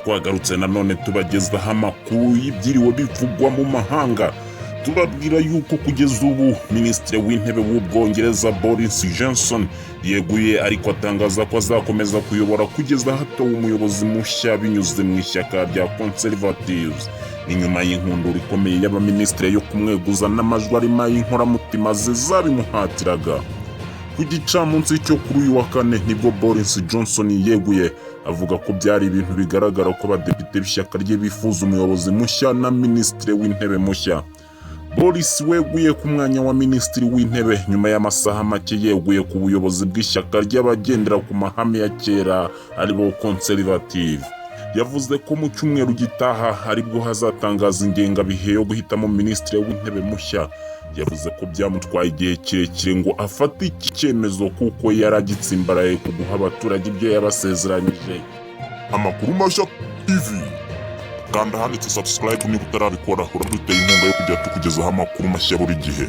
twagarutse nanone tubagezaho amakuru y'ibyiriwe bivugwa mu mahanga. Tubabwira yuko kugeza ubu Minisitiri w'Intebe w'Ubwongereza Boris Johnson yeguye, ariko atangaza ko azakomeza kuyobora kugeza hatowe umuyobozi mushya binyuze mu ishyaka rya Conservatives. Ni nyuma y'inkundura ikomeye y'abaminisitiri yo kumweguza n'amajwi arimo y'inkoramutima ze zabimuhatiraga. Ku gicamunsi cyo kuri uyu wa kane nibwo Boris Johnson yeguye, avuga ko byari ibintu bigaragara ko abadepite b'ishyaka rye bifuza umuyobozi mushya na Minisitiri w'Intebe mushya. Boris weguye ku mwanya wa Minisitiri w'Intebe nyuma y'amasaha make yeguye ku buyobozi bw'ishyaka ry'abagendera ku mahame ya kera aribo Conservative. Yavuze ko mu cyumweru gitaha aribwo hazatangaza ingengabihe yo guhitamo Minisitiri w'Intebe mushya. Yavuze ko byamutwaye igihe kirekire ngo afate iki cyemezo kuko yaragitsimbaraye ku guha abaturage ibyo yabasezeranyije. Amakuru Mashya TV, kanda handitse subscribe niba utarabikora, uraduteye inkunga yo kujya tukugezaho amakuru mashya buri gihe.